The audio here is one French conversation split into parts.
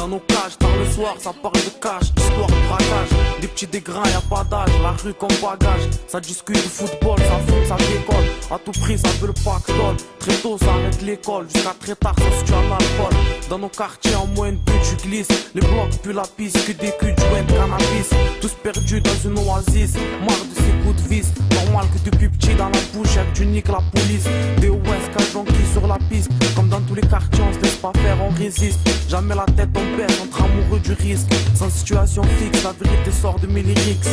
nos cages, tard le soir, ça parle de cash, histoire de braquage. Des petits dégrains, y'a pas d'âge, la rue comme bagage. Ça discute de football, ça fume, ça décolle. À tout prix, ça veut le pactole. Très tôt, ça arrête l'école, jusqu'à très tard, ça se tue à l'alcool. Dans nos quartiers, en moins de but, tu glisses. Les blocs puent la piste, que des culs, joint de cannabis. Tous perdus dans une oasis, marre de ces coups de vis. Normal que depuis petit dans la bouche, y'a que du nique la police. Des OS qui sur la piste. Comme dans tous les quartiers, on se laisse pas faire, on résiste. Jamais la tête on baisse, entre amoureux du risque. Sans situation fixe, la vérité sort de mes lyrics.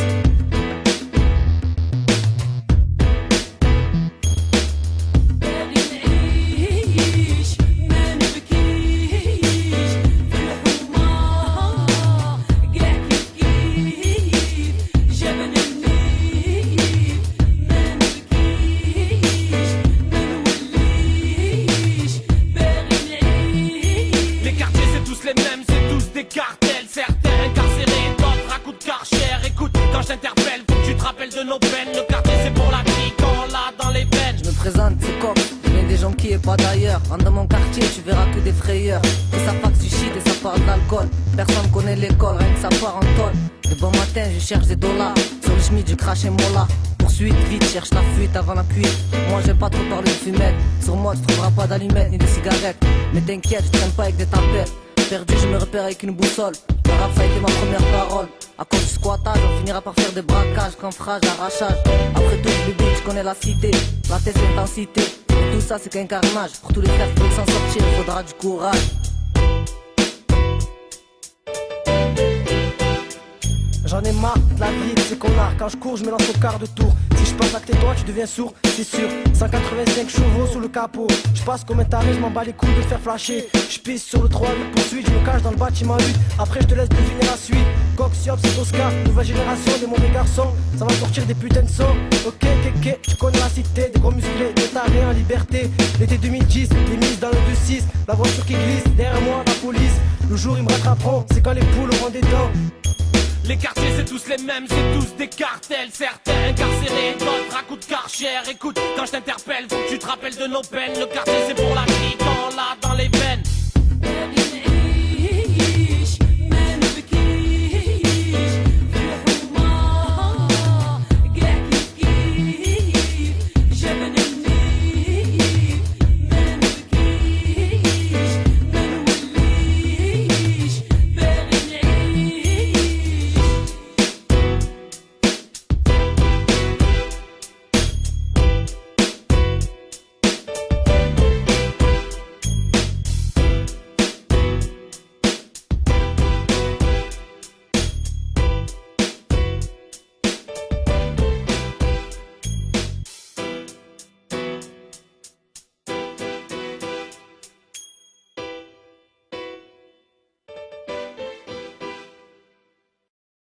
De nos peines, le quartier c'est pour la vie quand on l'a dans les veines. Je me présente, c'est Coq, je viens des gens qui est pas d'ailleurs. Rentre dans mon quartier, tu verras que des frayeurs. Que ça faxe du shit et ça parle d'alcool. Personne connaît l'école, rien que ça part en tôle. Le bon matin, je cherche des dollars. Sur le schmitt, je crache un mola. Poursuite, vite, cherche la fuite avant la cuite. Moi j'aime pas trop parler de fumette. Sur moi, tu trouveras pas d'allumettes ni de cigarettes. Mais t'inquiète, je traîne pas avec des tapettes. Perdu, je me repère avec une boussole. Le rap, ça a été ma première parole. À cause du squattage, on finira par faire des braquages, camphrages, arrachages. Après tout, le but, je connais la cité, la tête, l'intensité. Et tout ça, c'est qu'un carnage. Pour tous les frères qui veulent s'en sortir, il faudra du courage. J'en ai marre de la vie de ces connards. Quand je cours, je me lance au quart de tour. Si je passe à côté de toi, tu deviens sourd, c'est sûr. 185 chevaux sous le capot. Je passe comme un taré, je m'en bats les couilles de faire flasher. Je pisse sur le 3 de poursuite, je me cache dans le bâtiment 8. Après, je te laisse deviner la suite. Coxiop, c'est Oscar, nouvelle génération de mauvais garçons. Ça va sortir des putains de sons. Ok, tu connais la cité, des gros musclés, des tarés en liberté. L'été 2010, les mises dans le 2-6. La voiture qui glisse, derrière moi, la police. Le jour, ils me rattraperont, c'est quand les poules auront des dents. Les quartiers c'est tous les mêmes, c'est tous des cartels. Certains incarcérés, d'autres à coups de karcher. Écoute, quand je t'interpelle, faut que tu te rappelles de nos peines. Le quartier c'est pour la vie quand on l'a dans les veines.